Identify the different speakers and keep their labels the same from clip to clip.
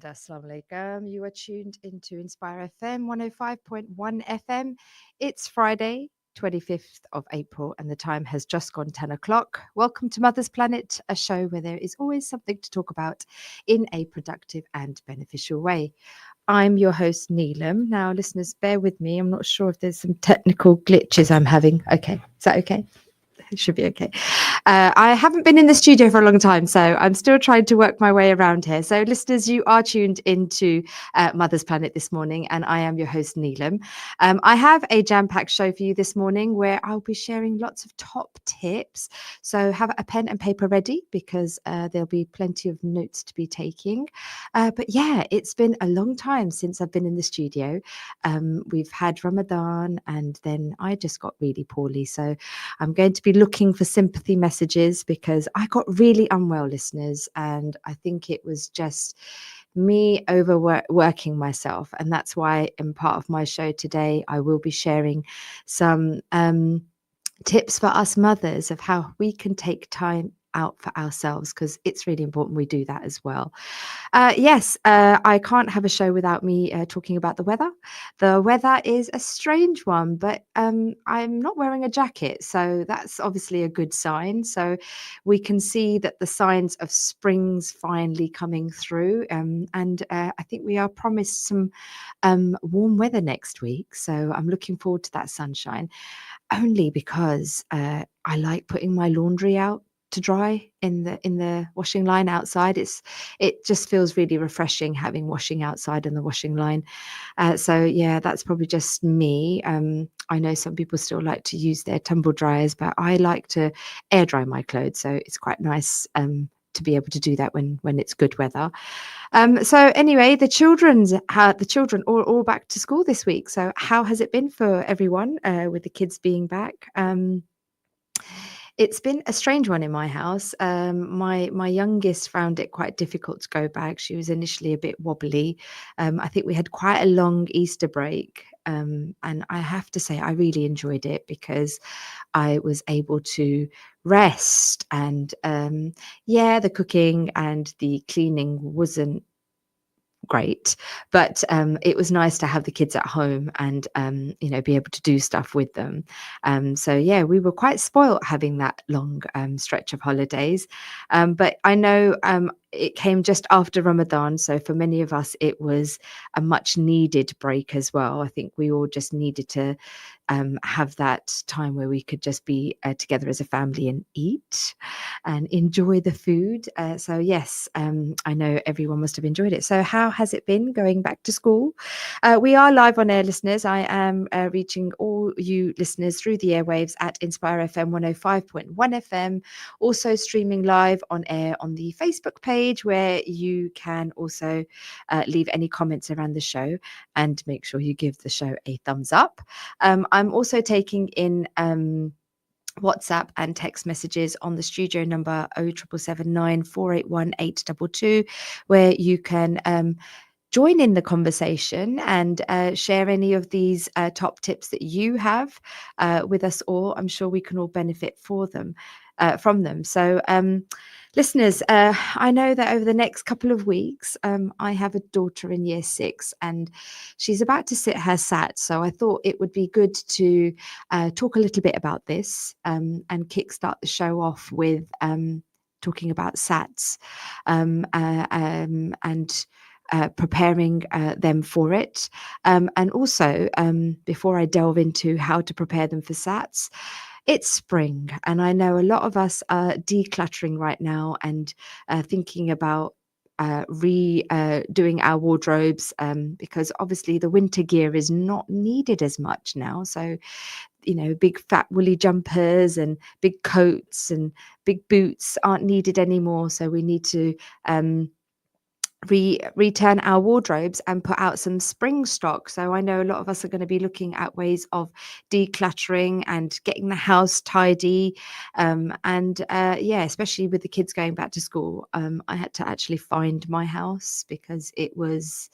Speaker 1: And Assalamu alaikum. You are tuned into Inspire FM 105.1 FM. It's Friday, 25th of April, and the time has just gone 10 o'clock. Welcome to Mother's Planet, a show where there is always something to talk about in a productive and beneficial way. I'm your host, Neelum. Now, listeners, bear with me. I'm not sure if there's some technical glitches I'm having. Okay, is that okay? It should be okay. I haven't been in the studio for a long time, so I'm still trying to work my way around here. So, listeners, you are tuned into Mother's Planet this morning, and I am your host, Neelum. I have a jam-packed show for you this morning where I'll be sharing lots of top tips. So, have a pen and paper ready because there'll be plenty of notes to be taking. But yeah, it's been a long time since I've been in the studio. We've had Ramadan, and then I just got really poorly. So, I'm going to be looking for sympathy messages because I got really unwell, listeners, and I think it was just me overworking myself. And that's why in part of my show today, I will be sharing some tips for us mothers of how we can take time out for ourselves, because it's really important we do that as well. Yes, I can't have a show without me talking about the weather. The weather is a strange one, but I'm not wearing a jacket, so that's obviously a good sign. So we can see that the signs of spring's finally coming through, and I think we are promised some warm weather next week. So I'm looking forward to that sunshine, only because I like putting my laundry out to dry in the washing line outside. It just feels really refreshing having washing outside in the washing line. So yeah, that's probably just me. I know some people still like to use their tumble dryers, but I like to air dry my clothes, so it's quite nice to be able to do that when it's good weather. So anyway, the children all back to school this week. So how has it been for everyone with the kids being back? It's been a strange one in my house. My youngest found it quite difficult to go back. She was initially a bit wobbly. I think we had quite a long Easter break. And I have to say, I really enjoyed it because I was able to rest. And yeah, the cooking and the cleaning wasn't great, but it was nice to have the kids at home and be able to do stuff with them. So yeah, we were quite spoilt having that long stretch of holidays, but I know it came just after Ramadan, so for many of us it was a much needed break as well. I think we all just needed to have that time where we could just be together as a family and eat and enjoy the food. So yes, I know everyone must have enjoyed it. So how has it been going back to school? We are live on air, listeners. I am reaching all you listeners through the airwaves at Inspire FM 105.1 FM, also streaming live on air on the Facebook page, where you can also leave any comments around the show and make sure you give the show a thumbs up. I'm also taking in WhatsApp and text messages on the studio number 07779 481 822, where you can join in the conversation and share any of these top tips that you have with us all. I'm sure we can all benefit from them. So listeners, I know that over the next couple of weeks, I have a daughter in year 6 and she's about to sit her SAT. So I thought it would be good to talk a little bit about this and kickstart the show off with talking about SATs and preparing them for it. And also, before I delve into how to prepare them for SATs, it's spring, and I know a lot of us are decluttering right now and thinking about doing our wardrobes, because obviously the winter gear is not needed as much now. So, big fat woolly jumpers and big coats and big boots aren't needed anymore. So we need to return our wardrobes and put out some spring stock. So I know a lot of us are going to be looking at ways of decluttering and getting the house tidy. And yeah, especially with the kids going back to school, I had to actually find my house because it was,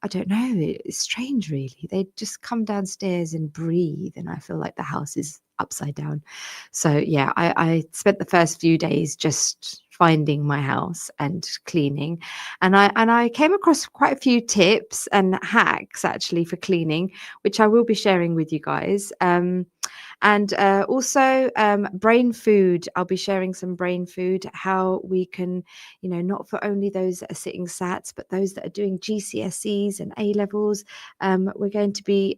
Speaker 1: I don't know, it's strange really. They just come downstairs and breathe and I feel like the house is upside down. So yeah, I spent the first few days just finding my house and cleaning. And I came across quite a few tips and hacks actually for cleaning, which I will be sharing with you guys. And also brain food. I'll be sharing some brain food, how we can, not for only those that are sitting SATs, but those that are doing GCSEs and A levels. We're going to be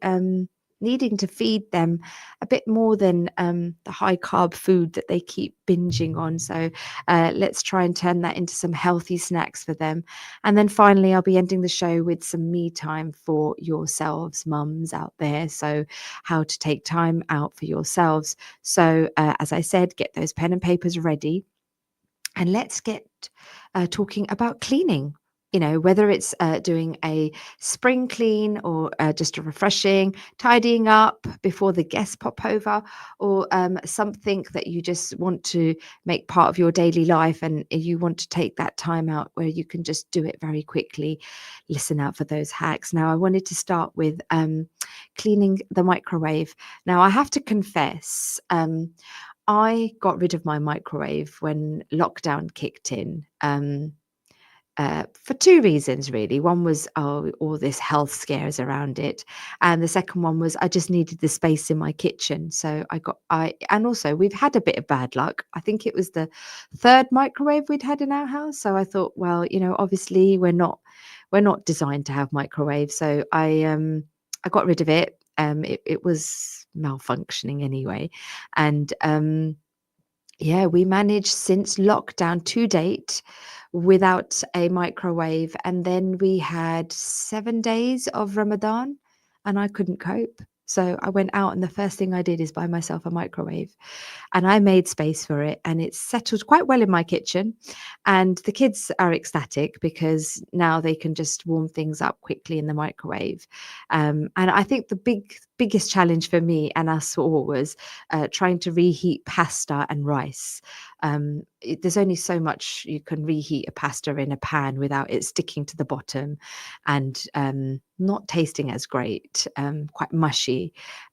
Speaker 1: needing to feed them a bit more than the high carb food that they keep binging on. So let's try and turn that into some healthy snacks for them. And then finally, I'll be ending the show with some me time for yourselves, mums out there. So how to take time out for yourselves. So as I said, get those pen and papers ready. And let's get talking about cleaning. Whether it's doing a spring clean or just a refreshing, tidying up before the guests pop over, or something that you just want to make part of your daily life and you want to take that time out where you can just do it very quickly. Listen out for those hacks. Now, I wanted to start with cleaning the microwave. Now, I have to confess, I got rid of my microwave when lockdown kicked in. For two reasons, really. One was, all this health scares around it, and the second one was I just needed the space in my kitchen. So and also we've had a bit of bad luck. I think it was the third microwave we'd had in our house. So I thought, well, obviously we're not designed to have microwaves. So I got rid of it. It was malfunctioning anyway, and yeah, we managed since lockdown to date without a microwave. And then we had 7 days of Ramadan and I couldn't cope. So I went out and the first thing I did is buy myself a microwave and I made space for it. And it's settled quite well in my kitchen. And the kids are ecstatic because now they can just warm things up quickly in the microwave. And I think the biggest challenge for me and us all was trying to reheat pasta and rice. There's only so much you can reheat a pasta in a pan without it sticking to the bottom and not tasting as great, quite mushy.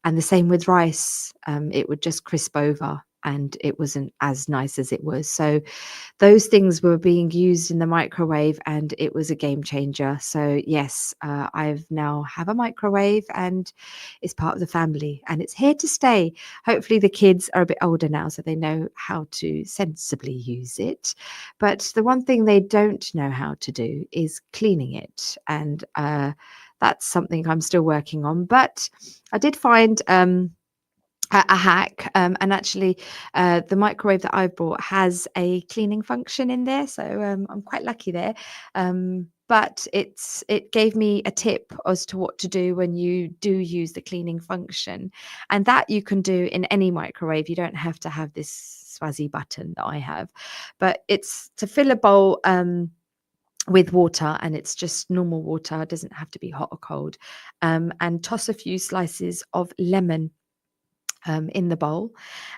Speaker 1: And the same with rice, it would just crisp over and it wasn't as nice as it was. So those things were being used in the microwave and it was a game changer. So yes, I've now have a microwave and it's part of the family and it's here to stay. Hopefully the kids are a bit older now so they know how to sensibly use it. But the one thing they don't know how to do is cleaning it. And that's something I'm still working on. But I did find a hack, and actually the microwave that I've bought has a cleaning function in there, so I'm quite lucky there. But it gave me a tip as to what to do when you do use the cleaning function, and that you can do in any microwave. You don't have to have this Swazi button that I have, but it's to fill a bowl with water, and it's just normal water. It doesn't have to be hot or cold, and toss a few slices of lemon in the bowl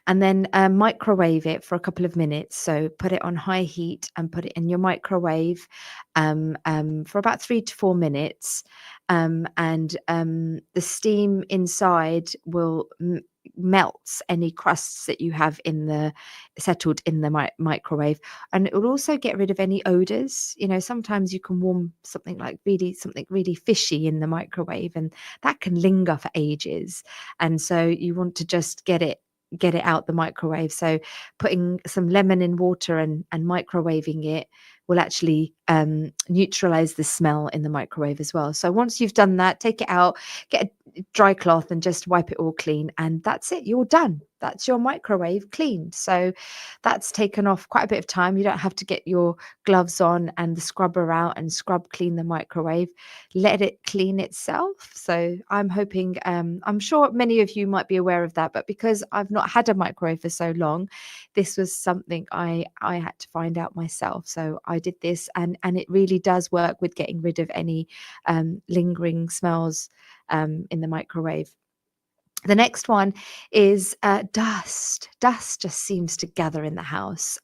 Speaker 1: and then microwave it for a couple of minutes. So put it on high heat and put it in your microwave for about 3 to 4 minutes. And the steam inside will melts any crusts that you have settled in the microwave, and it will also get rid of any odors. Sometimes you can warm something really fishy in the microwave and that can linger for ages, and so you want to just get it out the microwave. So putting some lemon in water and microwaving it will actually neutralize the smell in the microwave as well. So once you've done that, take it out, get a dry cloth and just wipe it all clean, and that's it, you're done. That's your microwave cleaned. So that's taken off quite a bit of time. You don't have to get your gloves on and the scrubber out and scrub clean the microwave. Let it clean itself. So I'm hoping, I'm sure many of you might be aware of that, but because I've not had a microwave for so long, this was something I had to find out myself. So I did this, and it really does work with getting rid of any lingering smells in the microwave. The next one is dust. Dust just seems to gather in the house.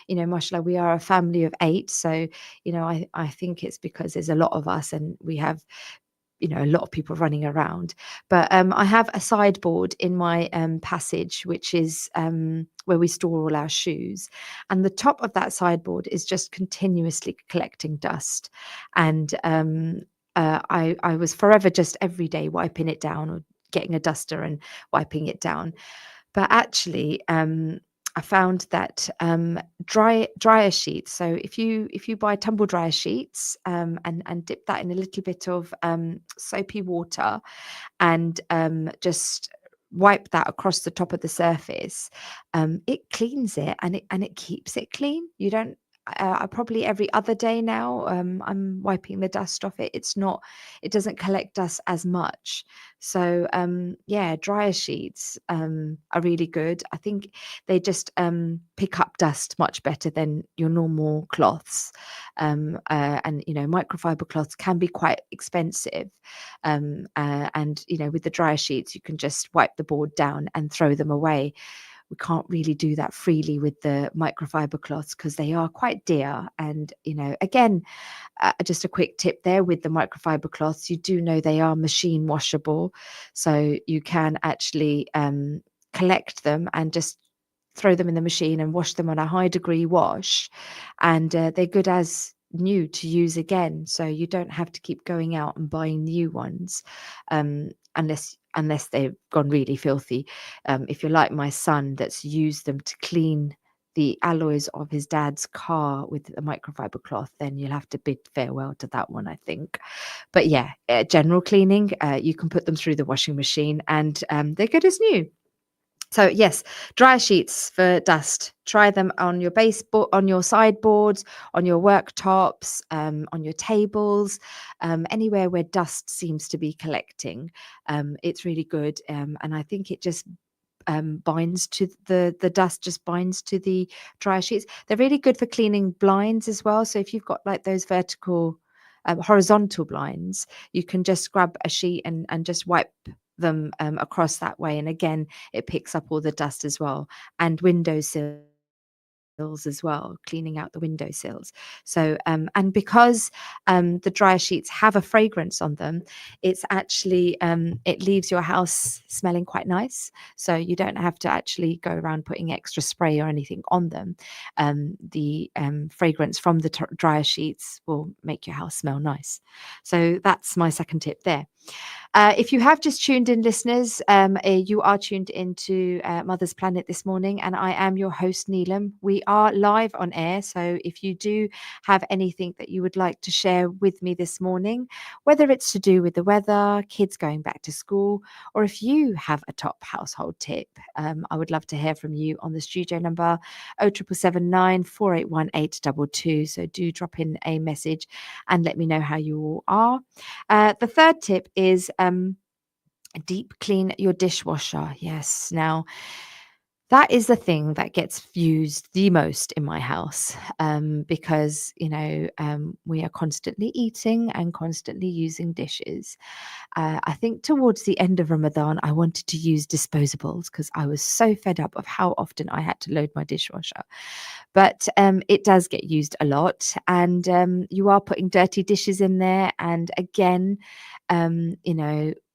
Speaker 1: Mashallah, we are a family of 8. So, I think it's because there's a lot of us and we have a lot of people running around. But I have a sideboard in my passage, which is where we store all our shoes. And the top of that sideboard is just continuously collecting dust. And I was forever just every day wiping it down or getting a duster and wiping it down. But actually, I found that dryer sheets. So if you buy tumble dryer sheets and dip that in a little bit of soapy water and just wipe that across the top of the surface, it cleans it and it keeps it clean. You don't. I probably every other day now, I'm wiping the dust off it. It doesn't collect dust as much. So yeah, dryer sheets are really good. I think they just pick up dust much better than your normal cloths. And microfiber cloths can be quite expensive. And with the dryer sheets, you can just wipe the board down and throw them away. We can't really do that freely with the microfiber cloths because they are quite dear. And again, just a quick tip there with the microfiber cloths, you do know they are machine washable, so you can actually collect them and just throw them in the machine and wash them on a high degree wash, and they're good as new to use again, so you don't have to keep going out and buying new ones, unless they've gone really filthy. If you're like my son that's used them to clean the alloys of his dad's car with a microfiber cloth, then you'll have to bid farewell to that one, I think. But yeah, general cleaning, you can put them through the washing machine and they're good as new. So yes, dryer sheets for dust. Try them on your baseboard, on your sideboards, on your worktops, on your tables, anywhere where dust seems to be collecting. It's really good, and I think it just binds to the dust, just binds to the dryer sheets. They're really good for cleaning blinds as well. So if you've got like those vertical horizontal blinds, you can just grab a sheet and just wipe them across that way, and again it picks up all the dust as well. And windowsills as well, cleaning out the windowsills. So and because the dryer sheets have a fragrance on them, it's actually it leaves your house smelling quite nice, so you don't have to actually go around putting extra spray or anything on them. The fragrance from the dryer sheets will make your house smell nice. So that's my second tip there. If you have just tuned in, listeners, you are tuned into Mother's Planet this morning, and I am your host, Neelum. We are live on air, so if you do have anything that you would like to share with me this morning, whether it's to do with the weather, kids going back to school, or if you have a top household tip, I would love to hear from you on the studio number 07779 481 822. So do drop in a message and let me know how you all are. The third tip is deep clean your dishwasher. Yes. Now, that is the thing that gets used the most in my house, because, we are constantly eating and constantly using dishes. I think towards the end of Ramadan, I wanted to use disposables because I was so fed up of how often I had to load my dishwasher. But it does get used a lot, and you are putting dirty dishes in there. And again,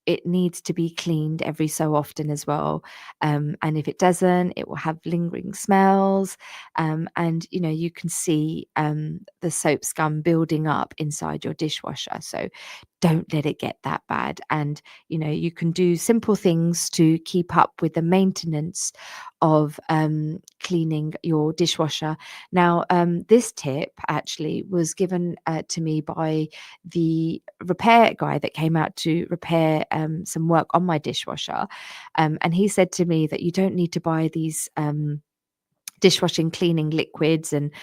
Speaker 1: it needs to be cleaned every so often as well. And if it doesn't, it will have lingering smells. And you can see the soap scum building up inside your dishwasher. So don't let it get that bad. And you can do simple things to keep up with the maintenance of cleaning your dishwasher. Now, this tip actually was given to me by the repair guy that came out to repair some work on my dishwasher. And he said to me that you don't need to buy these dishwashing cleaning liquids and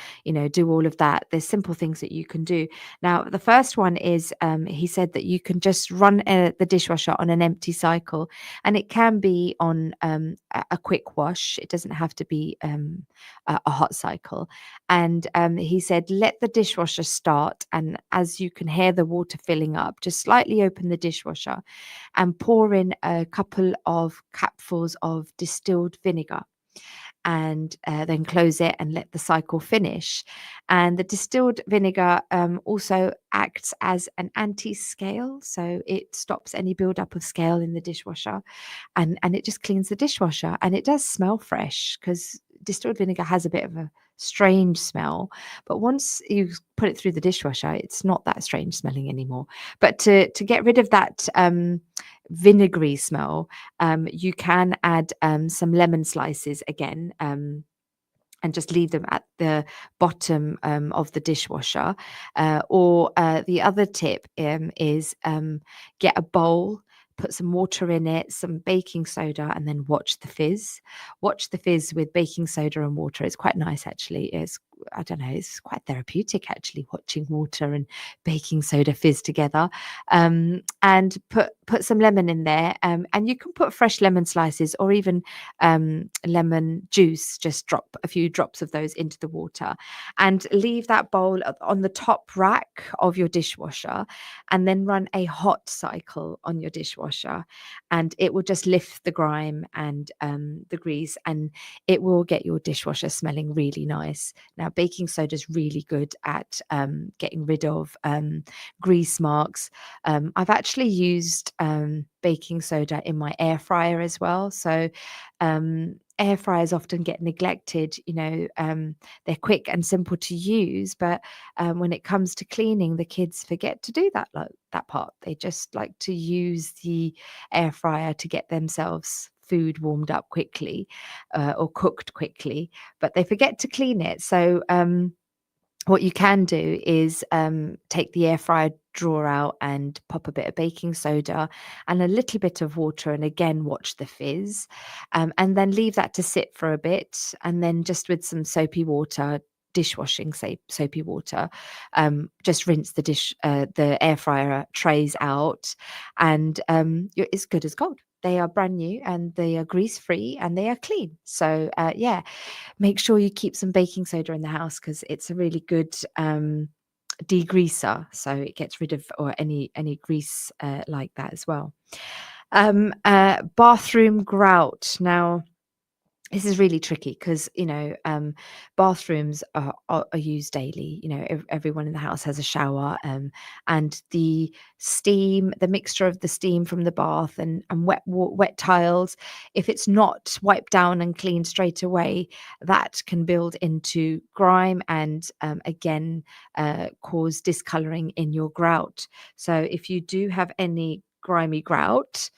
Speaker 1: do all of that. There's simple things that you can do. Now, the first one is he said that you can just run the dishwasher on an empty cycle, and it can be on a quick wash. It doesn't have to be a hot cycle. And he said let the dishwasher start, and as you can hear the water filling up, just slightly open the dishwasher and pour in a couple of cupfuls of distilled vinegar. and then close it and let the cycle finish. And the distilled vinegar also acts as an anti-scale, so it stops any buildup of scale in the dishwasher, and it just cleans the dishwasher. And it does smell fresh because distilled vinegar has a bit of a strange smell, but once you put it through the dishwasher, it's not that strange smelling anymore. But to get rid of that vinegary smell, you can add some lemon slices again. And just leave them at the bottom of the dishwasher. Or the other tip is get a bowl, put some water in it, some baking soda, and then watch the fizz. Watch the fizz with baking soda and water. It's quite nice, actually. I don't know, it's quite therapeutic, actually, watching water and baking soda fizz together. And put some lemon in there, and you can put fresh lemon slices or even lemon juice. Just drop a few drops of those into the water and leave that bowl on the top rack of your dishwasher, and then run a hot cycle on your dishwasher, and it will just lift the grime and the grease, and it will get your dishwasher smelling really nice. Now, baking soda is really good at getting rid of grease marks. I've actually used baking soda in my air fryer as well. So air fryers often get neglected. They're quick and simple to use, but when it comes to cleaning, the kids forget to do that part. They just like to use the air fryer to get themselves food warmed up quickly or cooked quickly, but they forget to clean it. So what you can do is take the air fryer drawer out and pop a bit of baking soda and a little bit of water, and again watch the fizz, and then leave that to sit for a bit, and then just with some soapy water, dishwashing soapy water, just rinse the air fryer trays out, and you're as good as gold. They are brand new and they are grease free and they are clean. So yeah, make sure you keep some baking soda in the house because it's a really good degreaser. So it gets rid of or any grease like that as well. Bathroom grout. Now, this is really tricky because bathrooms are used daily. Everyone in the house has a shower, and the mixture of the steam from the bath and wet tiles, if it's not wiped down and cleaned straight away, that can build into grime and again cause discoloring in your grout. So if you do have any grimy grout,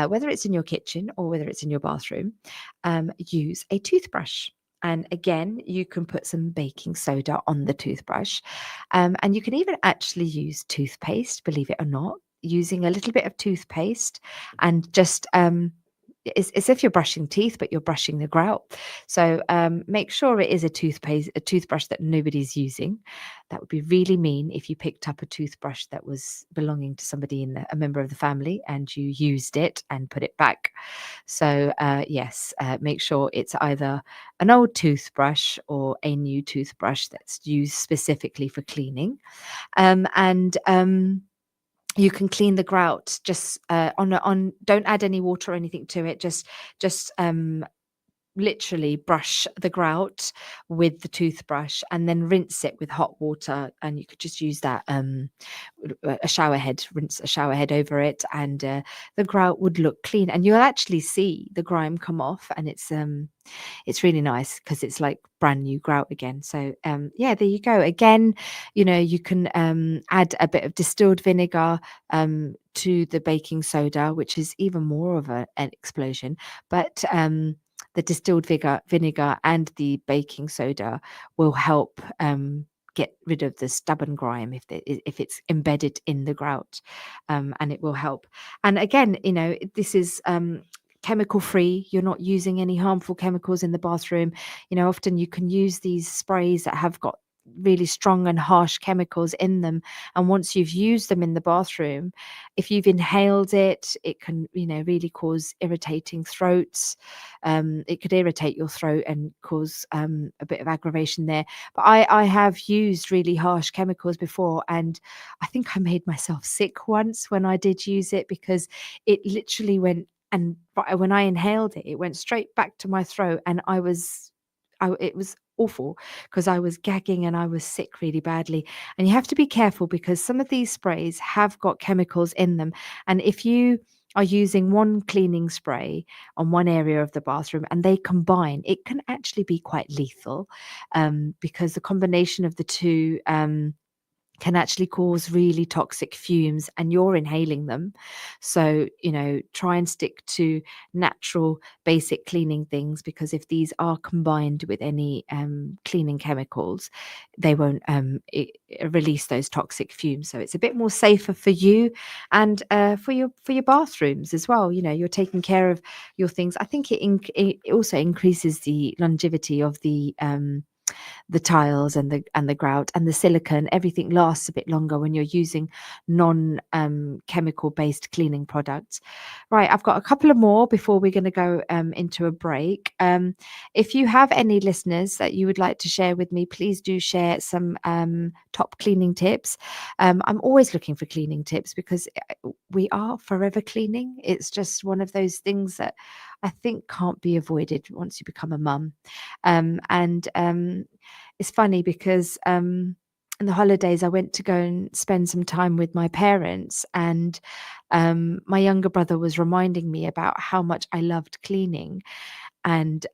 Speaker 1: whether it's in your kitchen or whether it's in your bathroom, use a toothbrush. And again, you can put some baking soda on the toothbrush. And you can even actually use toothpaste, believe it or not, using a little bit of toothpaste and just it's as if you're brushing teeth, but you're brushing the grout. So make sure it is a toothbrush that nobody's using. That would be really mean if you picked up a toothbrush that was belonging to somebody a member of the family and you used it and put it back. So yes, make sure it's either an old toothbrush or a new toothbrush that's used specifically for cleaning. And you can clean the grout just on. Don't add any water or anything to it. Just literally brush the grout with the toothbrush and then rinse it with hot water, and you could just use that a shower head, rinse a shower head over it, and the grout would look clean, and you'll actually see the grime come off, and it's really nice because it's like brand new grout again. So yeah, there you go. Again, you can add a bit of distilled vinegar to the baking soda, which is even more of an explosion, but the distilled vinegar and the baking soda will help get rid of the stubborn grime if it's embedded in the grout, and it will help. And again, this is chemical free. You're not using any harmful chemicals in the bathroom. Often you can use these sprays that have got really strong and harsh chemicals in them, and once you've used them in the bathroom, if you've inhaled it, it can really cause irritating throats. It could irritate your throat and cause a bit of aggravation there. But I have used really harsh chemicals before, and I think I made myself sick once when I did use it, because it literally went, and when I inhaled it, it went straight back to my throat, and I was it was awful because I was gagging and I was sick really badly. And you have to be careful because some of these sprays have got chemicals in them. And if you are using one cleaning spray on one area of the bathroom and they combine, it can actually be quite lethal, because the combination of the two can actually cause really toxic fumes and you're inhaling them. So, try and stick to natural, basic cleaning things, because if these are combined with any cleaning chemicals, they won't release those toxic fumes. So it's a bit more safer for you and for your bathrooms as well. You're taking care of your things. I think it also increases the longevity of the tiles and the grout and the silicone. Everything lasts a bit longer when you're using non chemical based cleaning products. Right, I've got a couple of more before we're going to go into a break. If you have any listeners that you would like to share with me, please do share some top cleaning tips. I'm always looking for cleaning tips because we are forever cleaning. It's just one of those things that I think can't be avoided once you become a mum. And it's funny because in the holidays I went to go and spend some time with my parents, and my younger brother was reminding me about how much I loved cleaning. And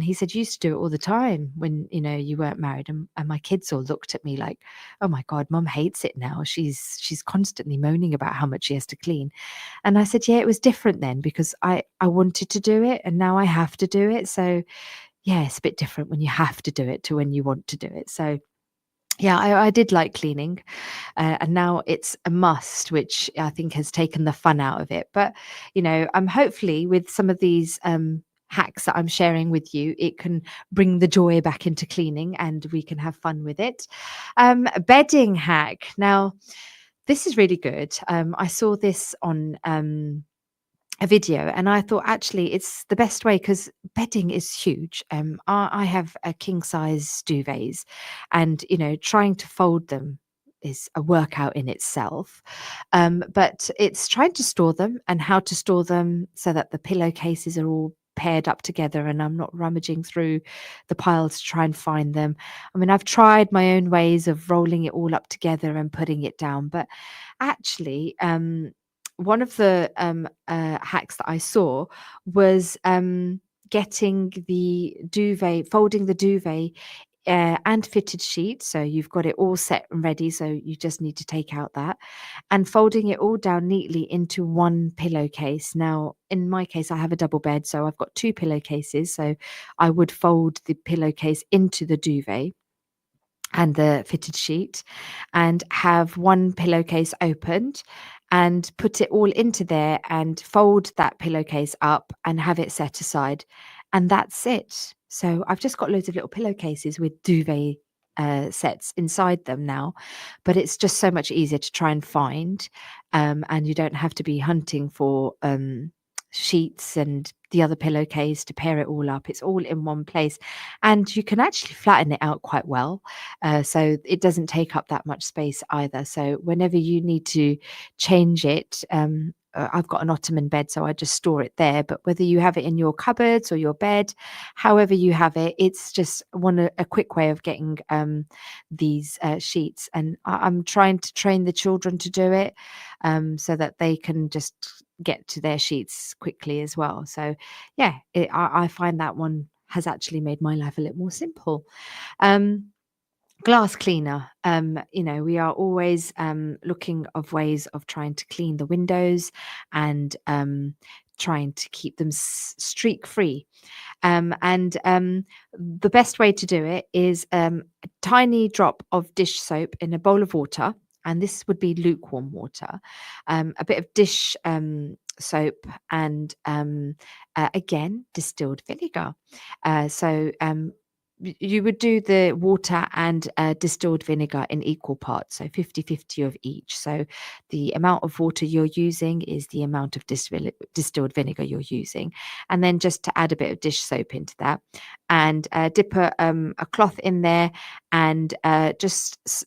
Speaker 1: he said, you used to do it all the time when you weren't married. And my kids all looked at me like, oh my God, mum hates it now. She's constantly moaning about how much she has to clean. And I said, yeah, it was different then because I wanted to do it and now I have to do it. So yeah, it's a bit different when you have to do it to when you want to do it. So yeah, I did like cleaning, and now it's a must, which I think has taken the fun out of it. But I'm hopefully with some of these hacks that I'm sharing with you, it can bring the joy back into cleaning, and we can have fun with it. Bedding hack. Now, this is really good. I saw this on a video and I thought actually it's the best way because bedding is huge. I have a king size duvets, and trying to fold them is a workout in itself. But it's trying to store them and how to store them so that the pillowcases are all paired up together and I'm not rummaging through the piles to try and find them. I mean, I've tried my own ways of rolling it all up together and putting it down, but actually one of the hacks that I saw was getting the duvet, folding the duvet and fitted sheet. So you've got it all set and ready. So you just need to take out that and folding it all down neatly into one pillowcase. Now, in my case, I have a double bed. So I've got two pillowcases. So I would fold the pillowcase into the duvet and the fitted sheet and have one pillowcase opened and put it all into there and fold that pillowcase up and have it set aside. And that's it. So I've just got loads of little pillowcases with duvet sets inside them now, but it's just so much easier to try and find. And you don't have to be hunting for sheets and the other pillowcase to pair it all up. It's all in one place, and you can actually flatten it out quite well, so it doesn't take up that much space either. So whenever you need to change it, I've got an ottoman bed, so I just store it there. But whether you have it in your cupboards or your bed, however you have it, it's just a quick way of getting these sheets. And I'm trying to train the children to do it, so that they can just get to their sheets quickly as well. So yeah, I find that one has actually made my life a little more simple. Um, Glass cleaner. We are always looking of ways of trying to clean the windows and trying to keep them streak free. And the best way to do it is a tiny drop of dish soap in a bowl of water. And this would be lukewarm water, a bit of dish soap, and again, distilled vinegar. So you would do the water and distilled vinegar in equal parts, so 50-50 of each. So the amount of water you're using is the amount of distilled vinegar you're using. And then just to add a bit of dish soap into that and dip a cloth in there and just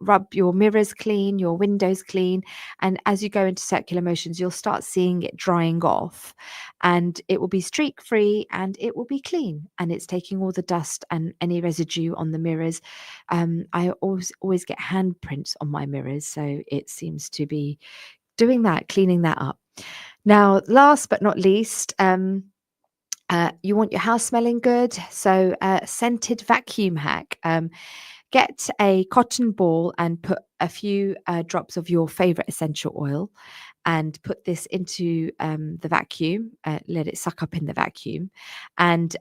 Speaker 1: rub your mirrors clean, your windows clean, and as you go into circular motions, you'll start seeing it drying off, and it will be streak free and it will be clean, and it's taking all the dust and any residue on the mirrors. I always get handprints on my mirrors, so it seems to be doing that, cleaning that up. Now, last but not least, you want your house smelling good, so scented vacuum hack. Get a cotton ball and put a few drops of your favorite essential oil and put this into the vacuum, let it suck up in the vacuum. And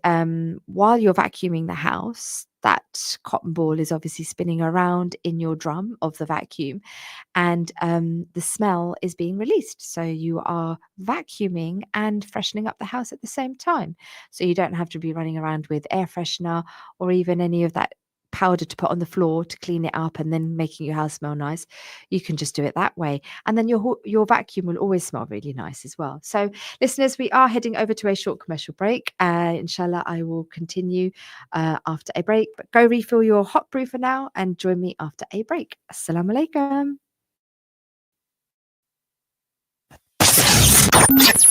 Speaker 1: while you're vacuuming the house, that cotton ball is obviously spinning around in your drum of the vacuum, and the smell is being released. So you are vacuuming and freshening up the house at the same time. So you don't have to be running around with air freshener or even any of that powder to put on the floor to clean it up and then making your house smell nice. You can just do it that way, and then your vacuum will always smell really nice as well. So listeners, we are heading over to a short commercial break. Inshallah, I will continue after a break, but go refill your hot brew for now and join me after a break. Assalamu alaikum.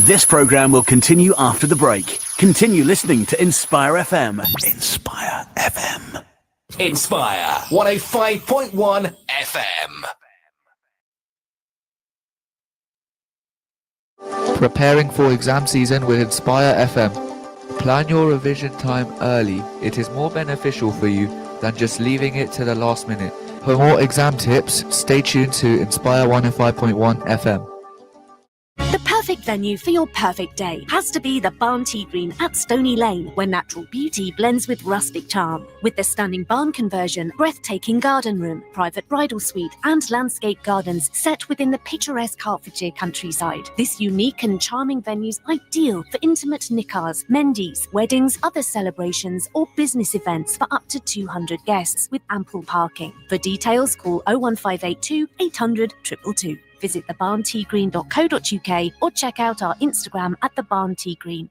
Speaker 2: This program will continue after the break. Continue listening to Inspire FM. Inspire FM.
Speaker 3: Inspire 105.1 FM.
Speaker 4: Preparing for exam season with Inspire FM. Plan your revision time early. It is more beneficial for you than just leaving it to the last minute. For more exam tips, stay tuned to Inspire 105.1 FM.
Speaker 5: The perfect venue for your perfect day has to be the Barn Tea Green at Stony Lane, where natural beauty blends with rustic charm. With the stunning barn conversion, breathtaking garden room, private bridal suite and landscape gardens set within the picturesque Hertfordshire countryside. This unique and charming venue is ideal for intimate nikahs, mendis, weddings, other celebrations or business events for up to 200 guests with ample parking. For details, call 01582 800 222. Visit thebarnteagreen.co.uk or check out our Instagram at thebarnteagreen.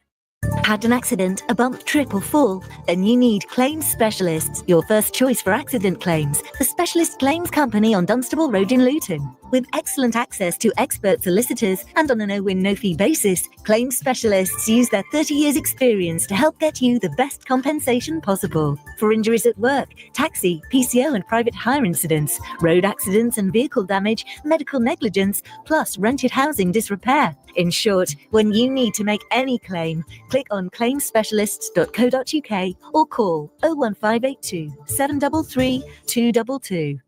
Speaker 6: Had an accident, a bump, trip or fall? Then you need Claims Specialists, your first choice for accident claims. The specialist claims company on Dunstable Road in Luton. With excellent access to expert solicitors and on a no-win, no-fee basis, Claims Specialists use their 30 years experience to help get you the best compensation possible. For injuries at work, taxi, PCO and private hire incidents, road accidents and vehicle damage, medical negligence, plus rented housing disrepair. In short, when you need to make any claim, click on claimspecialists.co.uk or call 01582 733 222.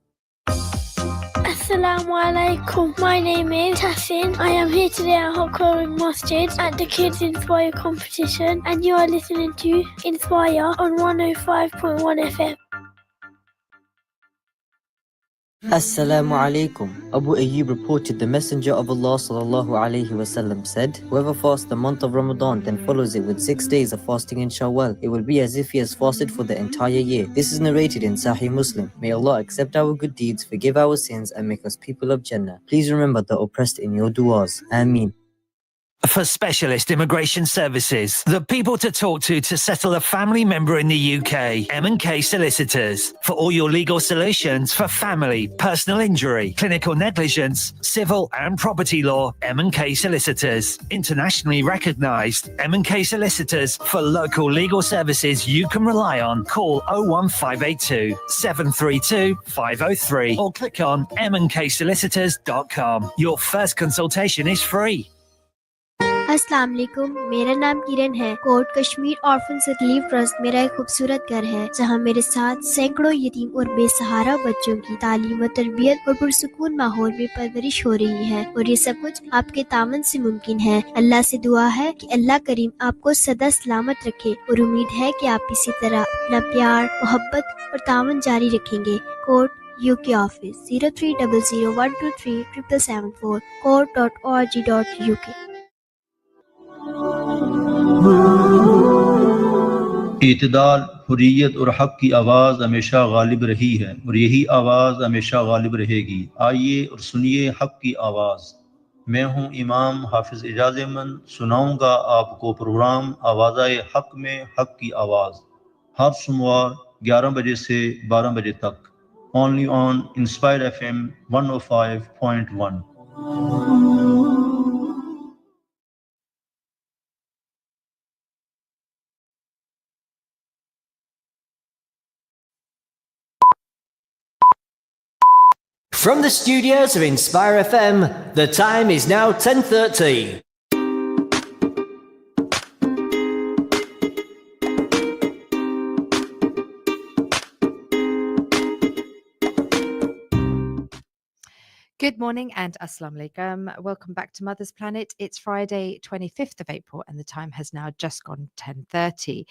Speaker 7: Assalamu alaikum. My name is Tassin. I am here today at Hokkaring Masjid at the Kids Inspire competition, and you are listening to Inspire on 105.1 FM.
Speaker 8: Assalamu alaikum. Abu Ayyub reported the Messenger of Allah sallallahu alaihi wasallam said, whoever fasts the month of Ramadan then follows it with 6 days of fasting in Shawwal, it will be as if he has fasted for the entire year. This is narrated in Sahih Muslim. May Allah accept our good deeds, forgive our sins and make us people of Jannah. Please remember the oppressed in your du'as. Ameen.
Speaker 9: For specialist immigration services, the people to talk to settle a family member in the UK, M&K Solicitors. For all your legal solutions for family, personal injury, clinical negligence, civil and property law, M&K Solicitors. Internationally recognised M&K Solicitors for local legal services you can rely on. Call 01582 732 503 or click on mnksolicitors.com. Your first consultation is free.
Speaker 7: अस्सलाम वालेकुम, मेरा नाम किरण है। कोट Kashmir orphan relief trust मेरा एक खूबसूरत घर है जहां मेरे साथ सैकड़ों यतीम और बेसहारा बच्चों की तालीम व तरबियत और पुरसुकून माहौल में परवरिश हो रही है, और ये सब कुछ आपके तामन से मुमकिन है। अल्लाह से दुआ है कि अल्लाह करीम आपको सदा सलामत रखे, और उम्मीद है कि आप इसी तरह अपना प्यार, मोहब्बत और तामन जारी रखेंगे। Court UK office 0300123774 court.org.uk।
Speaker 10: इत्दाल, हुर्रियत और हक की आवाज़ हमेशा गालिब रही है और यही आवाज़ हमेशा गालिब रहेगी। आइए और सुनिए हक की आवाज़। मैं हूँ इमाम हाफिज इजाज़ अमन, सुनाऊंगा आपको प्रोग्राम आवाज़ाए हक में हक की आवाज़, हर सोमवार 11 बजे से 12 बजे तक only on Inspire FM 105.1.
Speaker 11: From the studios of Inspire FM, the time is now 10:30.
Speaker 1: Good morning and assalamu alaikum. Welcome back to Mother's Planet. It's Friday, 25th of April, and the time has now just gone 10:30.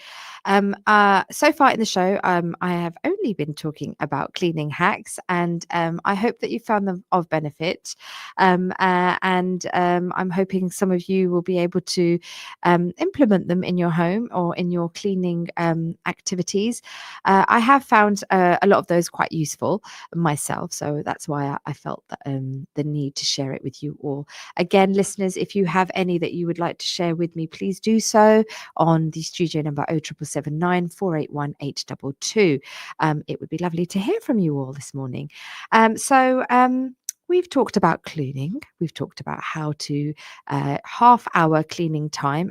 Speaker 1: So far in the show, I have only been talking about cleaning hacks, and I hope that you found them of benefit. I'm hoping some of you will be able to implement them in your home or in your cleaning activities. I have found a lot of those quite useful myself, so that's why I felt that the need to share it with you all. Again, listeners, if you have any that you would like to share with me, please do so on the studio number 07779 481 822. It would be lovely to hear from you all this morning. We've talked about cleaning. We've talked about how to half hour cleaning time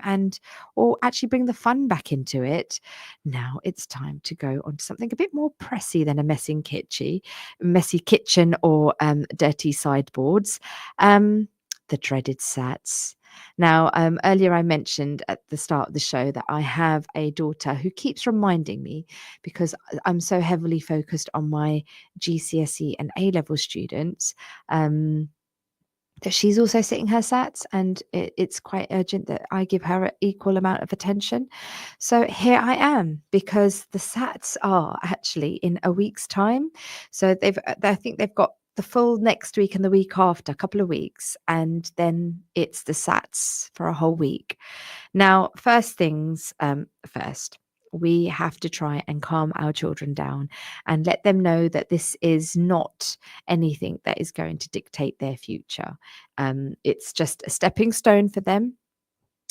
Speaker 1: or actually bring the fun back into it. Now it's time to go on to something a bit more pressy than a messy kitchen or dirty sideboards. The dreaded SATs. Now, earlier I mentioned at the start of the show that I have a daughter who keeps reminding me, because I'm so heavily focused on my GCSE and A-level students, that she's also sitting her SATs, and it's quite urgent that I give her an equal amount of attention. So here I am, because the SATs are actually in a week's time. So I think they've got the full next week and the week after, a couple of weeks, and then it's the SATs for a whole week. Now, first things first, we have to try and calm our children down and let them know that this is not anything that is going to dictate their future. It's just a stepping stone for them.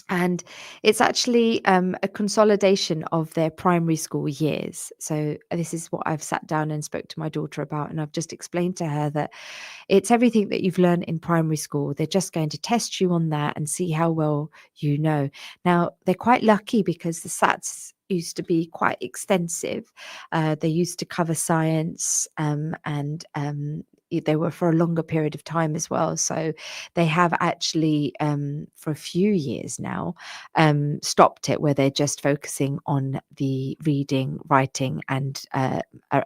Speaker 1: And it's actually a consolidation of their primary school years. So this is what I've sat down and spoke to my daughter about. And I've just explained to her that it's everything that you've learned in primary school. They're just going to test you on that and see how well you know. Now, they're quite lucky because the SATs used to be quite extensive. They used to cover science and they were for a longer period of time as well. So they have actually, for a few years now, stopped it, where they're just focusing on the reading, writing, and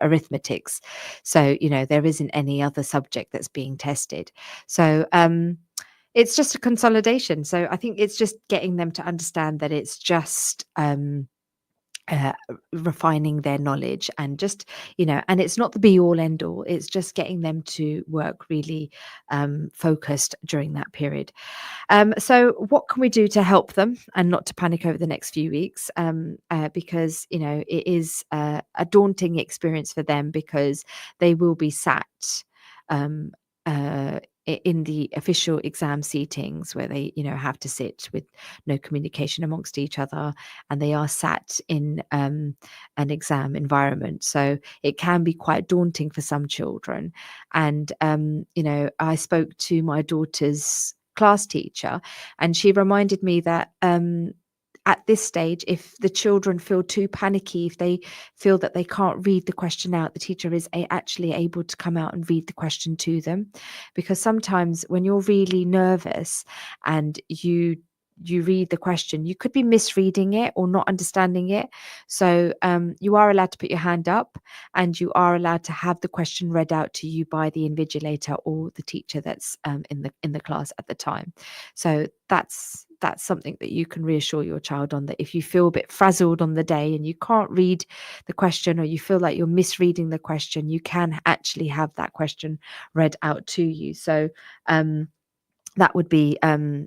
Speaker 1: arithmetics. So, there isn't any other subject that's being tested. So, it's just a consolidation. So I think it's just getting them to understand that it's just refining their knowledge, and just and it's not the be all end all. It's just getting them to work really focused during that period. So what can we do to help them and not to panic over the next few weeks, because it is a daunting experience for them, because they will be sat in the official exam seatings, where they have to sit with no communication amongst each other, and they are sat in an exam environment. So it can be quite daunting for some children. And I spoke to my daughter's class teacher, and she reminded me that at this stage, if the children feel too panicky, if they feel that they can't read the question out, the teacher is actually able to come out and read the question to them. Because sometimes when you're really nervous and you read the question, you could be misreading it or not understanding it. So you are allowed to put your hand up, and you are allowed to have the question read out to you by the invigilator or the teacher that's in the class at the time. So that's something that you can reassure your child on, that if you feel a bit frazzled on the day and you can't read the question, or you feel like you're misreading the question, you can actually have that question read out to you. So that would be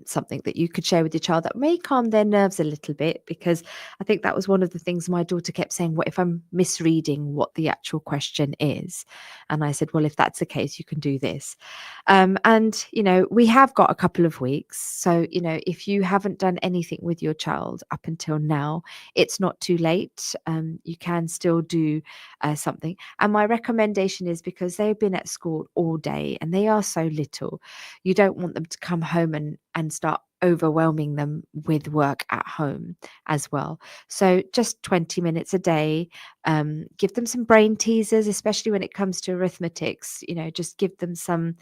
Speaker 1: something that you could share with your child that may calm their nerves a little bit, because I think that was one of the things my daughter kept saying, what if I'm misreading what the actual question is? And I said, well, if that's the case, you can do this. And, we have got a couple of weeks. So, if you haven't done anything with your child up until now, it's not too late. You can still do something. And my recommendation is, because they've been at school all day and they are so little, you don't want them to come home and start overwhelming them with work at home as well. So just 20 minutes a day, give them some brain teasers, especially when it comes to arithmetics. Just give them some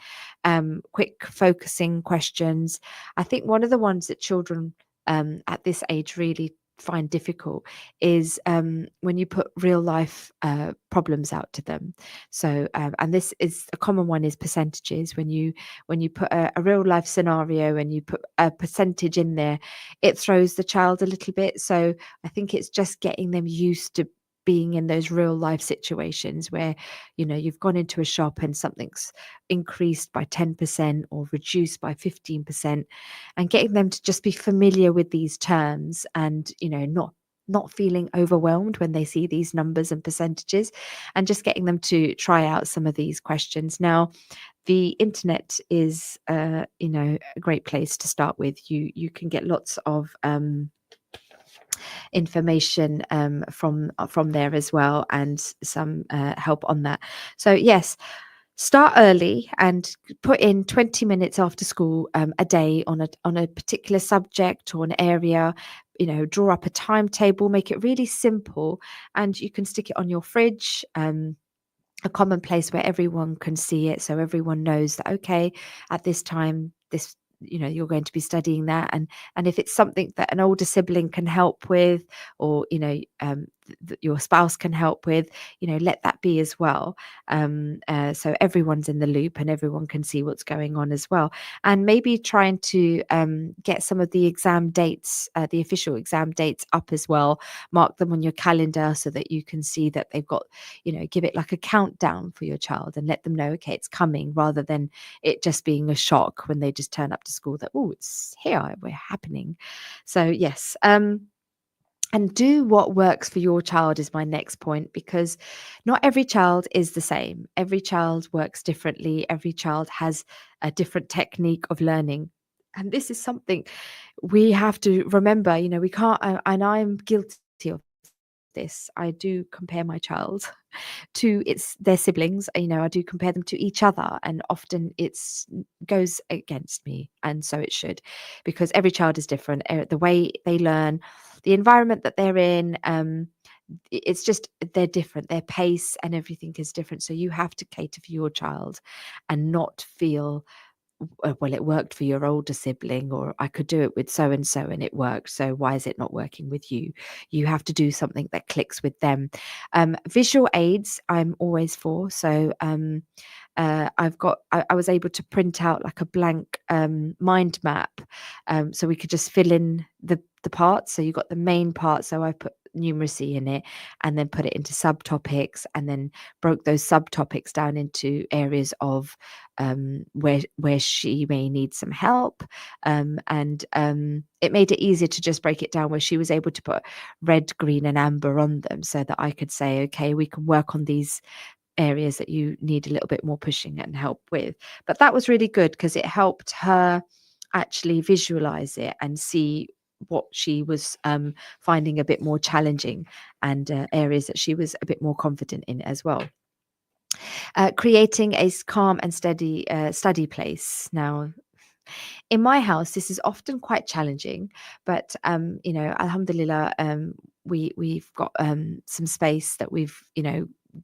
Speaker 1: quick focusing questions. I think one of the ones that children at this age really find difficult is when you put real life problems out to them. So and this is a common one, is percentages. When you put a real life scenario and you put a percentage in there, it throws the child a little bit. So I think it's just getting them used to being in those real life situations where you've gone into a shop and something's increased by 10% or reduced by 15%, and getting them to just be familiar with these terms, and not feeling overwhelmed when they see these numbers and percentages, and just getting them to try out some of these questions. Now, the internet is a great place to start with. You can get lots of information from there as well, and some help on that. So yes, start early and put in 20 minutes after school a day on a particular subject or an area. Draw up a timetable, make it really simple, and you can stick it on your fridge, a common place where everyone can see it, so everyone knows that, okay, at this time, this you're going to be studying that. And if it's something that an older sibling can help with, or your spouse can help with, let that be as well, so everyone's in the loop and everyone can see what's going on as well. And maybe trying to get some of the exam dates, the official exam dates, up as well. Mark them on your calendar so that you can see that they've got, give it like a countdown for your child and let them know, okay, it's coming, rather than it just being a shock when they just turn up to school that, oh, it's here, we're happening. So yes, and do what works for your child is my next point, because not every child is the same. Every child works differently. Every child has a different technique of learning. And this is something we have to remember. We can't, and I'm guilty of this. I do compare my child to their siblings. I do compare them to each other, and often it's goes against me, and so it should, because every child is different. The way they learn, the environment that they're in, it's just, they're different. Their pace and everything is different. So you have to cater for your child and not feel, well, it worked for your older sibling, or I could do it with so and so and it worked, so why is it not working with you? You have to do something that clicks with them. Visual aids, I'm always for. So I was able to print out like a blank mind map, so we could just fill in the parts. So you got the main part, so I put numeracy in it, and then put it into subtopics, and then broke those subtopics down into areas of where she may need some help, and it made it easier to just break it down, where she was able to put red, green and amber on them, so that I could say, okay, we can work on these areas that you need a little bit more pushing and help with. But that was really good, because it helped her actually visualize it and see what she was finding a bit more challenging, and areas that she was a bit more confident in as well. Creating a calm and steady study place. Now, in my house, this is often quite challenging, but alhamdulillah, we've got some space that we've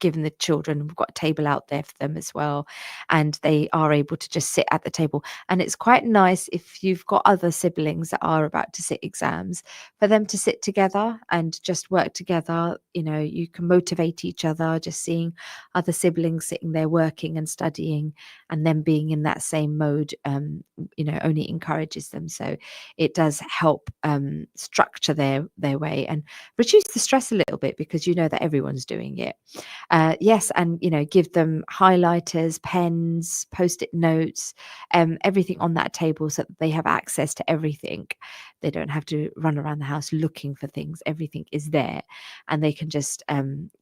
Speaker 1: given the children. We've got a table out there for them as well, and they are able to just sit at the table. And it's quite nice if you've got other siblings that are about to sit exams, for them to sit together and just work together. You can motivate each other, just seeing other siblings sitting there working and studying, and them being in that same mode only encourages them. So it does help structure their way and reduce the stress a little bit, because that everyone's doing it. Yes, and give them highlighters, pens, post-it notes, everything on that table so that they have access to everything. They don't have to run around the house looking for things. Everything is there, and they can just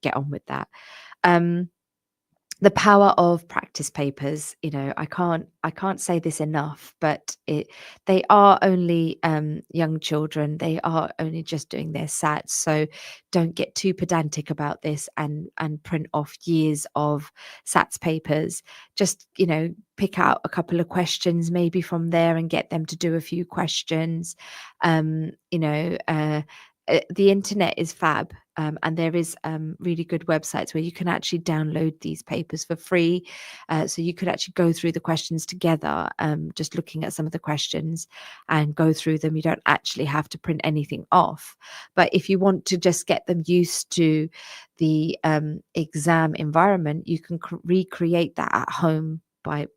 Speaker 1: get on with that. The power of practice papers, I can't say this enough, but they are only young children. They are only just doing their SATs, so don't get too pedantic about this and print off years of SATs papers. Just pick out a couple of questions maybe from there and get them to do a few questions. The internet is fab, and there is really good websites where you can actually download these papers for free. So you could actually go through the questions together, just looking at some of the questions and go through them. You don't actually have to print anything off. But if you want to just get them used to the exam environment, you can recreate that at home by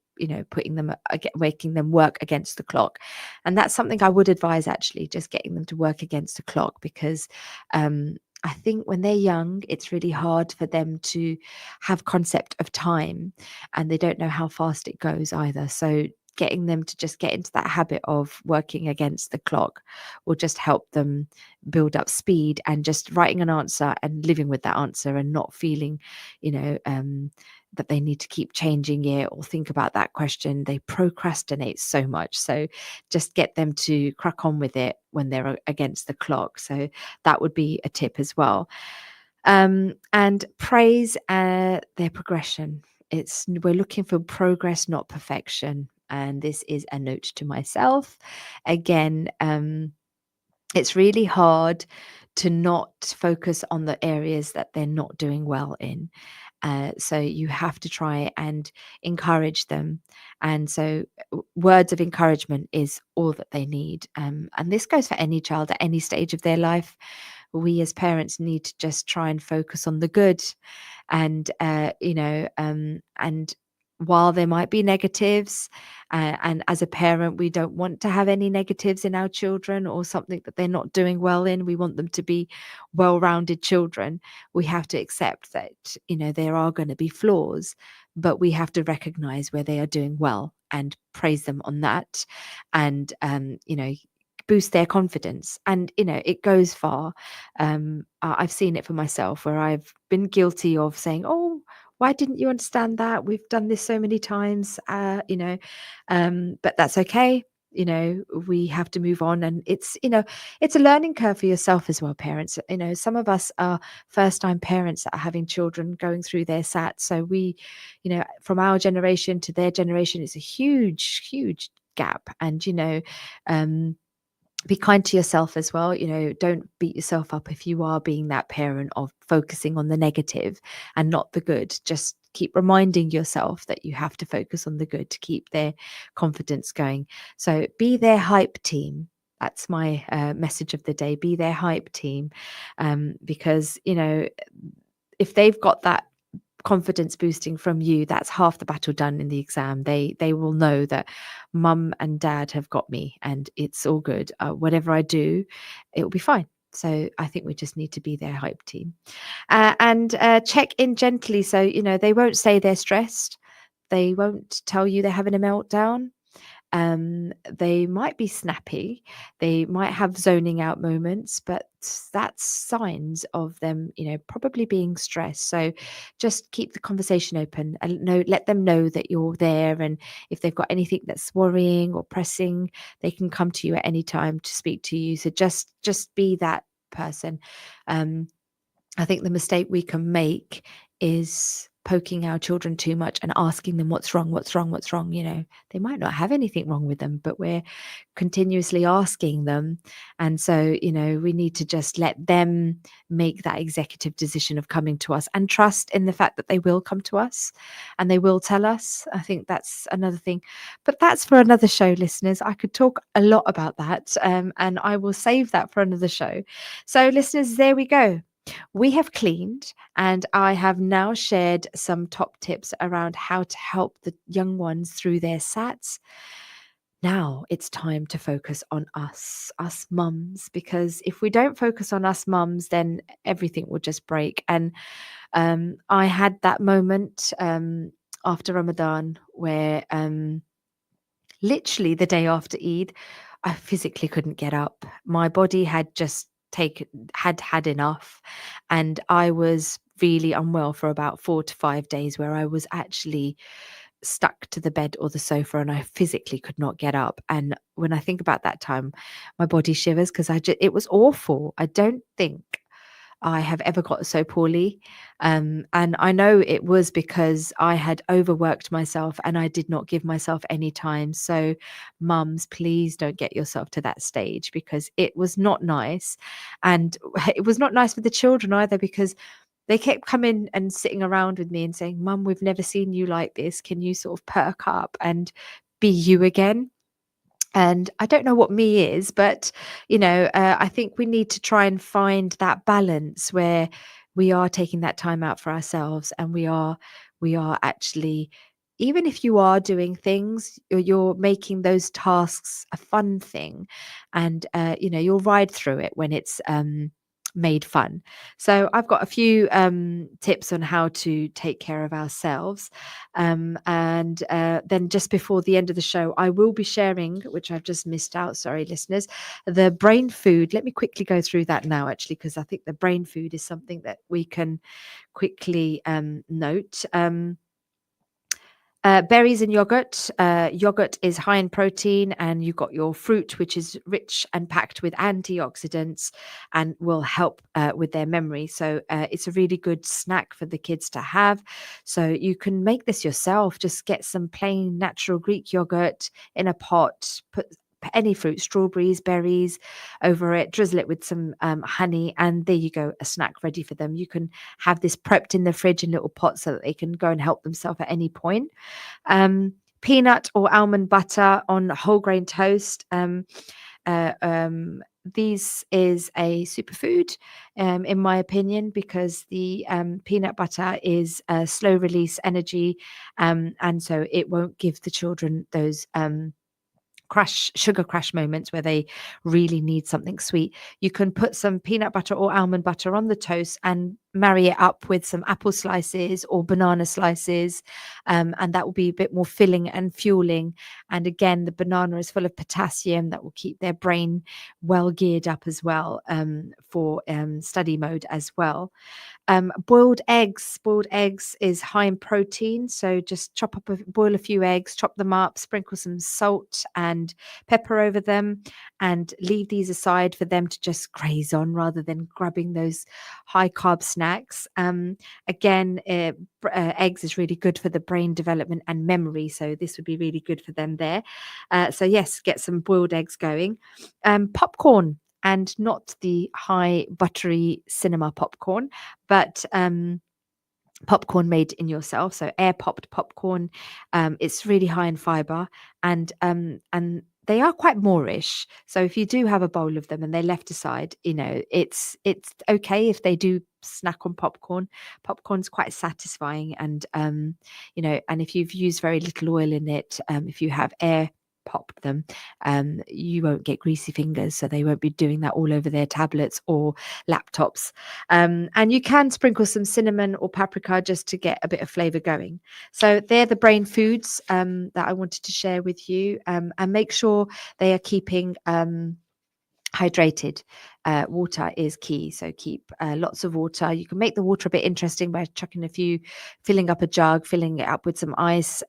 Speaker 1: putting them making them work against the clock. And that's something I would advise, actually, just getting them to work against the clock, because I think when they're young, it's really hard for them to have concept of time, and they don't know how fast it goes either. So getting them to just get into that habit of working against the clock will just help them build up speed, and just writing an answer and living with that answer and not feeling that they need to keep changing it or think about that question. They procrastinate so much. So just get them to crack on with it when they're against the clock. So that would be a tip as well. And praise their progression. We're looking for progress, not perfection. And this is a note to myself. Again, it's really hard to not focus on the areas that they're not doing well in. So you have to try and encourage them. And so words of encouragement is all that they need. And this goes for any child at any stage of their life. We as parents need to just try and focus on the good. And, and while there might be negatives, and as a parent, we don't want to have any negatives in our children or something that they're not doing well in. We want them to be well-rounded children. We have to accept that, there are going to be flaws, but we have to recognize where they are doing well and praise them on that, and, boost their confidence. And it goes far. I've seen it for myself, where I've been guilty of saying, "Oh, why didn't you understand that? We've done this so many times," but that's okay. We have to move on, and it's a learning curve for yourself as well, parents. Some of us are first time parents that are having children going through their SAT. So we, from our generation to their generation, it's a huge gap. And be kind to yourself as well. Don't beat yourself up if you are being that parent of focusing on the negative and not the good. Just keep reminding yourself that you have to focus on the good to keep their confidence going. So be their hype team. That's my message of the day. Be their hype team, because if they've got that confidence boosting from you, that's half the battle done in the exam. They will know that mum and dad have got me, and it's all good. Whatever I do, it will be fine. So I think we just need to be their hype team, and check in gently. So they won't say they're stressed. They won't tell you they're having a meltdown. They might be snappy, they might have zoning out moments, but that's signs of them, probably being stressed. So just keep the conversation open and let them know that you're there. And if they've got anything that's worrying or pressing, they can come to you at any time to speak to you. So just be that person. I think the mistake we can make is poking our children too much and asking them what's wrong. They might not have anything wrong with them, but we're continuously asking them. And so, we need to just let them make that executive decision of coming to us, and trust in the fact that they will come to us and they will tell us. I think that's another thing, but that's for another show, listeners. I could talk a lot about that, and I will save that for another show. So listeners, there we go. We have cleaned, and I have now shared some top tips around how to help the young ones through their SATs. now it's time to focus on us mums, because if we don't focus on us mums, then everything will just break. And I had that moment after Ramadan where literally the day after Eid, I physically couldn't get up. My body had just had enough, and I was really unwell for about 4 to 5 days, where I was actually stuck to the bed or the sofa and I physically could not get up. And when I think about that time, my body shivers, because it was awful. I don't think I have ever got so poorly. And I know it was because I had overworked myself and I did not give myself any time. So, mums, please don't get yourself to that stage, because it was not nice. And it was not nice for the children either, because they kept coming and sitting around with me and saying, "Mum, we've never seen you like this. Can you sort of perk up and be you again?" And I don't know what me is, but I think we need to try and find that balance where we are taking that time out for ourselves, and we are actually, even if you are doing things, you're making those tasks a fun thing, and you'll ride through it when it's made fun. So I've got a few tips on how to take care of ourselves. And then just before the end of the show, I will be sharing, which I've just missed out, sorry, listeners, the brain food. Let me quickly go through that now, actually, because I think the brain food is something that we can quickly note. Berries and yogurt. Yogurt is high in protein, and you've got your fruit, which is rich and packed with antioxidants and will help with their memory. So it's a really good snack for the kids to have. So you can make this yourself. Just get some plain natural Greek yogurt in a pot, put any fruit, strawberries, berries over it, drizzle it with some honey, and there you go, a snack ready for them. You can have this prepped in the fridge in little pots so that they can go and help themselves at any point. Peanut or almond butter on whole grain toast. Uh, um, these is a superfood, in my opinion, because the peanut butter is slow release energy, and so it won't give the children those sugar crash moments where they really need something sweet. You can put some peanut butter or almond butter on the toast and marry it up with some apple slices or banana slices, and that will be a bit more filling and fueling. And again, the banana is full of potassium that will keep their brain well geared up as well, for study mode as well. Boiled eggs. Boiled eggs is high in protein. So just boil a few eggs, chop them up, sprinkle some salt and pepper over them, and leave these aside for them to just graze on rather than grabbing those high carb snacks. Again, eggs is really good for the brain development and memory. So this would be really good for them there. So yes, get some boiled eggs going. Popcorn. And not the high buttery cinema popcorn, but popcorn made in yourself. So air popped popcorn. It's really high in fiber, and they are quite moreish. So if you do have a bowl of them and they're left aside, it's okay if they do snack on popcorn. Popcorn's quite satisfying, and and if you've used very little oil in it, if you have air pop them, you won't get greasy fingers, so they won't be doing that all over their tablets or laptops. And you can sprinkle some cinnamon or paprika just to get a bit of flavor going. So they're the brain foods that I wanted to share with you, and make sure they are keeping hydrated. Water is key, so keep lots of water. You can make the water a bit interesting by filling up a jug, filling it up with some ice,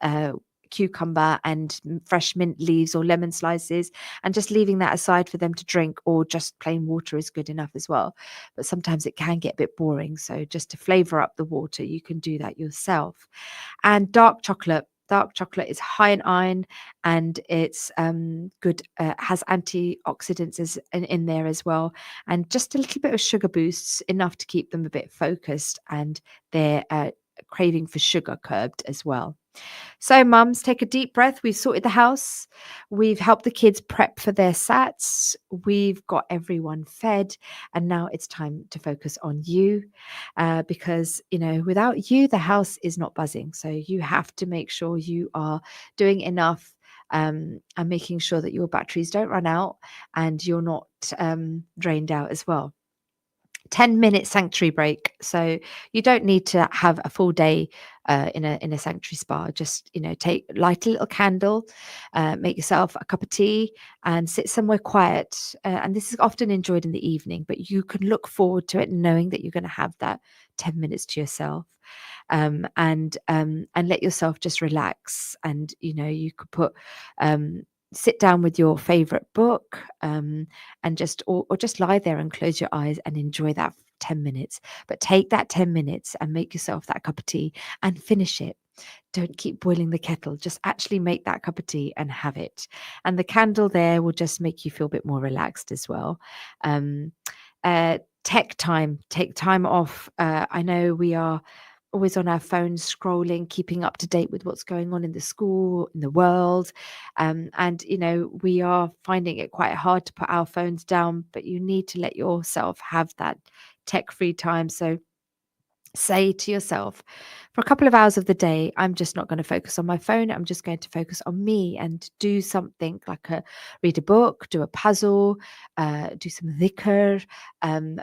Speaker 1: cucumber and fresh mint leaves or lemon slices, and just leaving that aside for them to drink, or just plain water is good enough as well. But sometimes it can get a bit boring, so just to flavor up the water, you can do that yourself. And dark chocolate. Dark chocolate is high in iron, and it's good, has antioxidants in there as well, and just a little bit of sugar boosts, enough to keep them a bit focused and their craving for sugar curbed as well. So, mums, take a deep breath. We've sorted the house. We've helped the kids prep for their SATs. We've got everyone fed. And now it's time to focus on you, because, without you, the house is not buzzing. So you have to make sure you are doing enough and making sure that your batteries don't run out and you're not drained out as well. 10-minute sanctuary break. So you don't need to have a full day in a sanctuary spa. Just, light a little candle, make yourself a cup of tea and sit somewhere quiet. And this is often enjoyed in the evening, but you can look forward to it knowing that you're going to have that 10 minutes to yourself. And let yourself just relax. And, you could sit down with your favorite book, and just or just lie there and close your eyes and enjoy that 10 minutes. But take that 10 minutes and make yourself that cup of tea and finish it. Don't keep boiling the kettle. Just actually make that cup of tea and have it. And the candle there will just make you feel a bit more relaxed as well. Take time off. I know we are always on our phones scrolling, keeping up to date with what's going on in the school, in the world. And, we are finding it quite hard to put our phones down, but you need to let yourself have that tech-free time. So say to yourself, for a couple of hours of the day, I'm just not going to focus on my phone. I'm just going to focus on me and do something like read a book, do a puzzle, do some dhikr,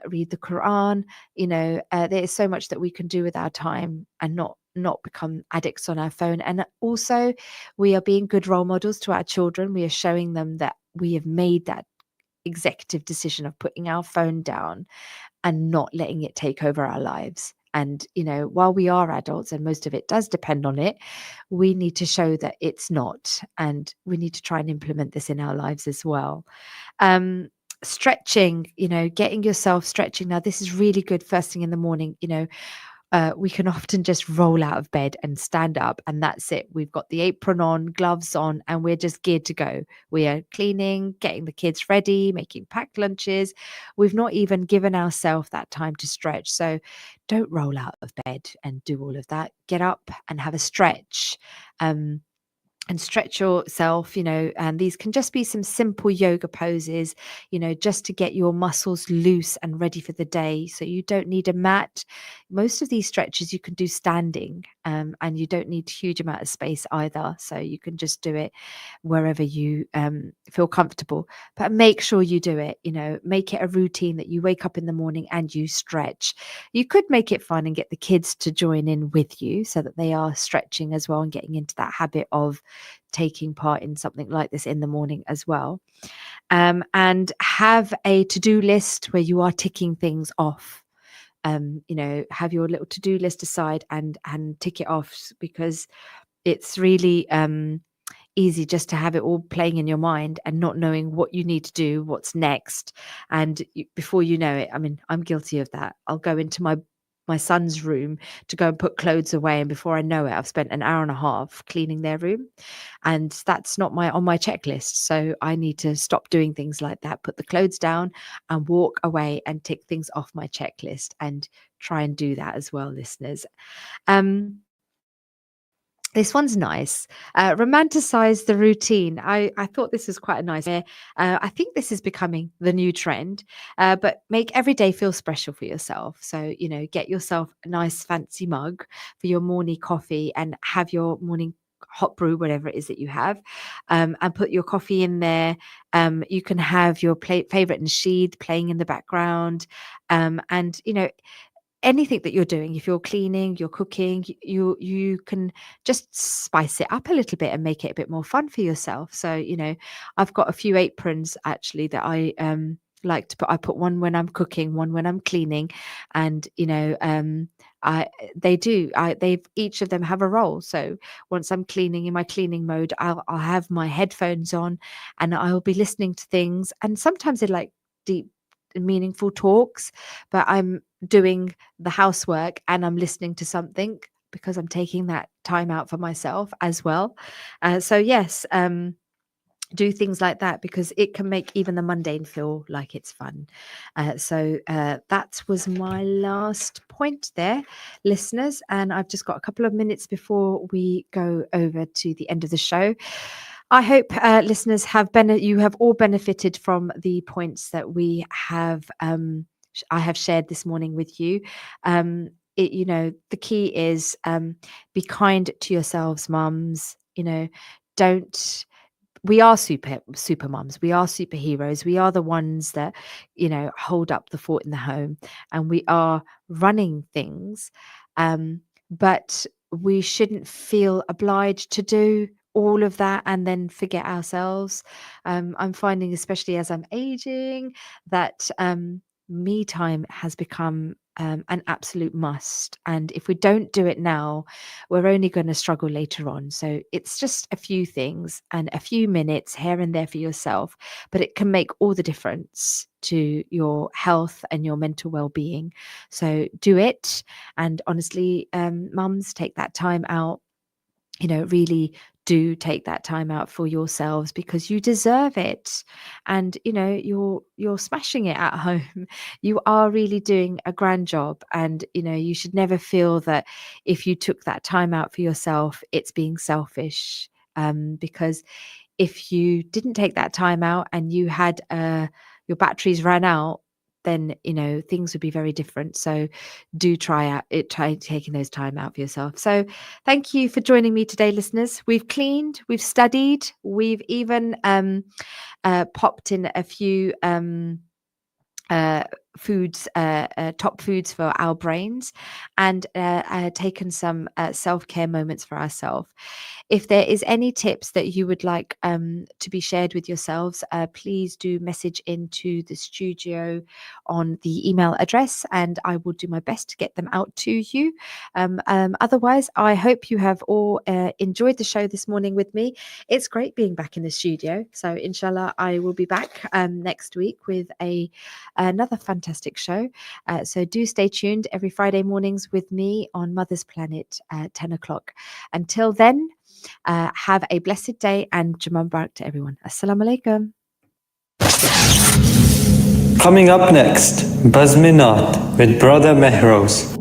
Speaker 1: read the Quran. There is so much that we can do with our time and not become addicts on our phone. And also, we are being good role models to our children. We are showing them that we have made that executive decision of putting our phone down and not letting it take over our lives. And, while we are adults and most of it does depend on it, we need to show that it's not. And we need to try and implement this in our lives as well. Stretching, getting yourself stretching. Now, this is really good first thing in the morning. We can often just roll out of bed and stand up, and that's it. We've got the apron on, gloves on, and we're just geared to go. We are cleaning, getting the kids ready, making packed lunches. We've not even given ourselves that time to stretch. So don't roll out of bed and do all of that. Get up and have a stretch. And stretch yourself, and these can just be some simple yoga poses, just to get your muscles loose and ready for the day. So you don't need a mat. Most of these stretches you can do standing, and you don't need a huge amount of space either. So you can just do it wherever you feel comfortable, but make sure you do it, make it a routine that you wake up in the morning and you stretch. You could make it fun and get the kids to join in with you so that they are stretching as well and getting into that habit of taking part in something like this in the morning as well. And have a to-do list where you are ticking things off. Have your little to-do list aside and tick it off, because it's really easy just to have it all playing in your mind and not knowing what you need to do, what's next. And before you know it, I'm guilty of that. I'll go into my son's room to go and put clothes away, and before I know it, I've spent an hour and a half cleaning their room, and that's not on my checklist. So I need to stop doing things like that, put the clothes down and walk away and tick things off my checklist, and try and do that as well, listeners. This one's nice. Romanticize the routine. I thought this was quite a nice. I think this is becoming the new trend, but make every day feel special for yourself. So, get yourself a nice fancy mug for your morning coffee and have your morning hot brew, whatever it is that you have, and put your coffee in there. You can have your favorite nasheed playing in the background, and anything that you're doing, if you're cleaning, you're cooking, you can just spice it up a little bit and make it a bit more fun for yourself. So, I've got a few aprons actually that I like to put. I put one when I'm cooking, one when I'm cleaning, and they've each of them have a role. So once I'm cleaning, in my cleaning mode, I'll have my headphones on and I'll be listening to things, and sometimes they're like deep meaningful talks, but I'm doing the housework and I'm listening to something because I'm taking that time out for myself as well. So yes, do things like that because it can make even the mundane feel like it's fun. So that was my last point there, listeners. And I've just got a couple of minutes before we go over to the end of the show. I hope listeners you have all benefited from the points that we have I have shared this morning with you. The key is be kind to yourselves, mums. Don't we are super mums. We are superheroes. We are the ones that, hold up the fort in the home, and we are running things. But we shouldn't feel obliged to do all of that and then forget ourselves. I'm finding, especially as I'm aging, that me time has become an absolute must. And if we don't do it now, we're only going to struggle later on. So it's just a few things and a few minutes here and there for yourself, but it can make all the difference to your health and your mental well-being. So do it. And honestly, mums, take that time out. Really do take that time out for yourselves, because you deserve it. And you're smashing it at home. You are really doing a grand job, and you should never feel that if you took that time out for yourself, it's being selfish. Because if you didn't take that time out and you had your batteries ran out, then things would be very different. So do try taking those time out for yourself. So thank you for joining me today, listeners. We've cleaned, we've studied, we've even popped in a few foods, top foods for our brains, and taken some self-care moments for ourselves. If there is any tips that you would like to be shared with yourselves, please do message into the studio on the email address, and I will do my best to get them out to you. Otherwise, I hope you have all enjoyed the show this morning with me. It's great being back in the studio. So inshallah, I will be back next week with another fantastic show. So do stay tuned every Friday mornings with me on Mother's Planet at 10 o'clock. Until then, have a blessed day, and Jummah Mubarak to everyone. Assalamu alaikum.
Speaker 12: Coming up next, Bazminat with Brother Mehroz.